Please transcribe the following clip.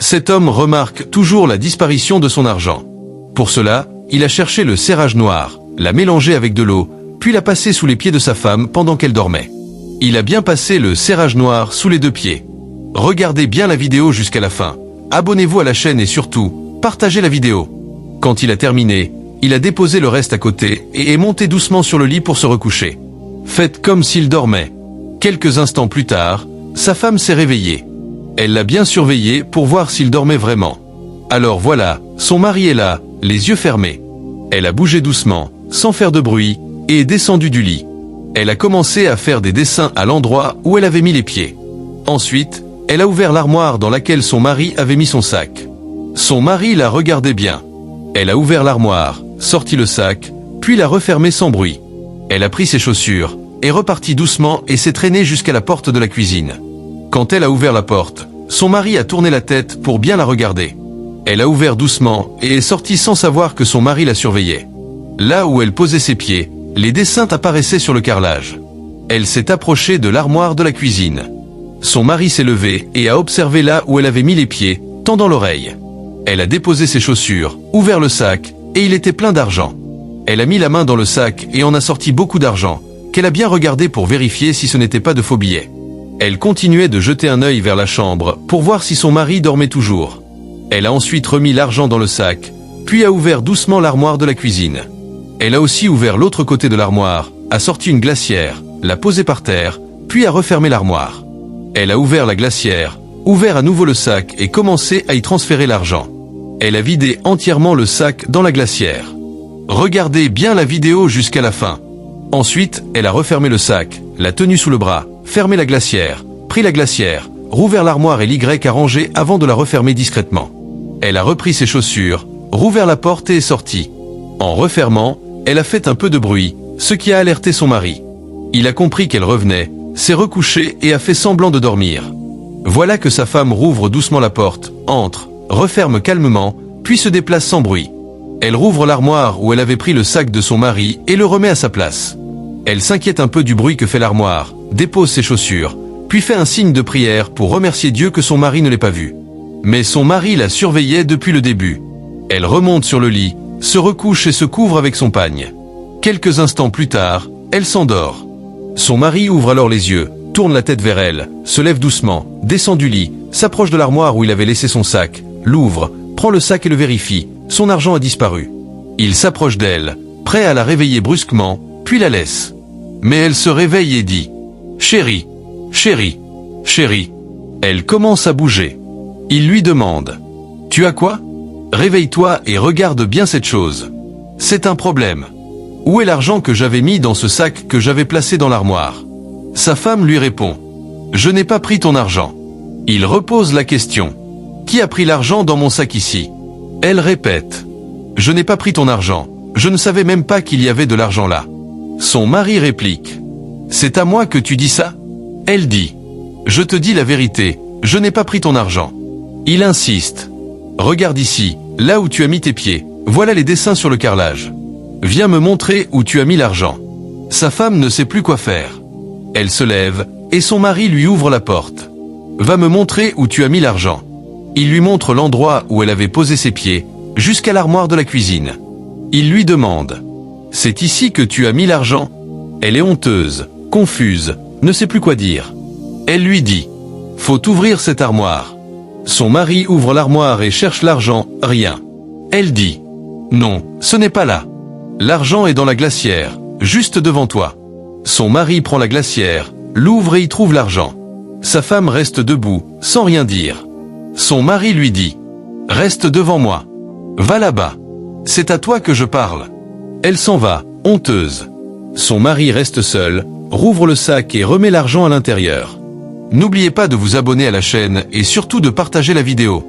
Cet homme remarque toujours la disparition de son argent. Pour cela, il a cherché le serrage noir, l'a mélangé avec de l'eau, puis l'a passé sous les pieds de sa femme pendant qu'elle dormait. Il a bien passé le serrage noir sous les 2 pieds. Regardez bien la vidéo jusqu'à la fin. Abonnez-vous à la chaîne et surtout, partagez la vidéo. Quand il a terminé, il a déposé le reste à côté et est monté doucement sur le lit pour se recoucher. Faites comme s'il dormait. Quelques instants plus tard, sa femme s'est réveillée. Elle l'a bien surveillé pour voir s'il dormait vraiment. Alors voilà, son mari est là, les yeux fermés. Elle a bougé doucement, sans faire de bruit, et est descendue du lit. Elle a commencé à faire des dessins à l'endroit où elle avait mis les pieds. Ensuite, elle a ouvert l'armoire dans laquelle son mari avait mis son sac. Son mari la regardait bien. Elle a ouvert l'armoire, sorti le sac, puis l'a refermé sans bruit. Elle a pris ses chaussures, est repartie doucement et s'est traînée jusqu'à la porte de la cuisine. Quand elle a ouvert la porte, son mari a tourné la tête pour bien la regarder. Elle a ouvert doucement et est sortie sans savoir que son mari la surveillait. Là où elle posait ses pieds, les dessins apparaissaient sur le carrelage. Elle s'est approchée de l'armoire de la cuisine. Son mari s'est levé et a observé là où elle avait mis les pieds, tendant l'oreille. Elle a déposé ses chaussures, ouvert le sac, et il était plein d'argent. Elle a mis la main dans le sac et en a sorti beaucoup d'argent, qu'elle a bien regardé pour vérifier si ce n'était pas de faux billets. Elle continuait de jeter un œil vers la chambre pour voir si son mari dormait toujours. Elle a ensuite remis l'argent dans le sac, puis a ouvert doucement l'armoire de la cuisine. Elle a aussi ouvert l'autre côté de l'armoire, a sorti une glacière, l'a posée par terre, puis a refermé l'armoire. Elle a ouvert la glacière, ouvert à nouveau le sac et commencé à y transférer l'argent. Elle a vidé entièrement le sac dans la glacière. Regardez bien la vidéo jusqu'à la fin. Ensuite, elle a refermé le sac, l'a tenu sous le bras, fermé la glacière, pris la glacière, rouvert l'armoire et l'Y a rangé avant de la refermer discrètement. Elle a repris ses chaussures, rouvert la porte et est sortie. En refermant, elle a fait un peu de bruit, ce qui a alerté son mari. Il a compris qu'elle revenait, s'est recouché et a fait semblant de dormir. Voilà que sa femme rouvre doucement la porte, entre, referme calmement, puis se déplace sans bruit. Elle rouvre l'armoire où elle avait pris le sac de son mari et le remet à sa place. Elle s'inquiète un peu du bruit que fait l'armoire, dépose ses chaussures, puis fait un signe de prière pour remercier Dieu que son mari ne l'ait pas vue. Mais son mari la surveillait depuis le début. Elle remonte sur le lit, se recouche et se couvre avec son pagne. Quelques instants plus tard, elle s'endort. Son mari ouvre alors les yeux, tourne la tête vers elle, se lève doucement, descend du lit, s'approche de l'armoire où il avait laissé son sac, l'ouvre, prend le sac et le vérifie. Son argent a disparu. Il s'approche d'elle, prêt à la réveiller brusquement, puis la laisse. Mais elle se réveille et dit « Chérie, chérie, chérie ». Elle commence à bouger. Il lui demande « Tu as quoi ? Réveille-toi et regarde bien cette chose. C'est un problème. Où est l'argent que j'avais mis dans ce sac que j'avais placé dans l'armoire ?» Sa femme lui répond « Je n'ai pas pris ton argent. » Il repose la question « Qui a pris l'argent dans mon sac ici ?» Elle répète « Je n'ai pas pris ton argent. Je ne savais même pas qu'il y avait de l'argent là. » Son mari réplique « C'est à moi que tu dis ça ?» Elle dit « Je te dis la vérité, je n'ai pas pris ton argent. » Il insiste « Regarde ici, là où tu as mis tes pieds, voilà les dessins sur le carrelage. Viens me montrer où tu as mis l'argent. » Sa femme ne sait plus quoi faire. Elle se lève, et son mari lui ouvre la porte. « Va me montrer où tu as mis l'argent. » Il lui montre l'endroit où elle avait posé ses pieds, jusqu'à l'armoire de la cuisine. Il lui demande « C'est ici que tu as mis l'argent ?» Elle est honteuse, confuse, ne sait plus quoi dire. Elle lui dit « Faut ouvrir cette armoire. » Son mari ouvre l'armoire et cherche l'argent, rien. Elle dit « Non, ce n'est pas là. L'argent est dans la glacière, juste devant toi. » Son mari prend la glacière, l'ouvre et y trouve l'argent. Sa femme reste debout, sans rien dire. Son mari lui dit « Reste devant moi. Va là-bas. C'est à toi que je parle. » Elle s'en va, honteuse. Son mari reste seul, rouvre le sac et remet l'argent à l'intérieur. N'oubliez pas de vous abonner à la chaîne et surtout de partager la vidéo.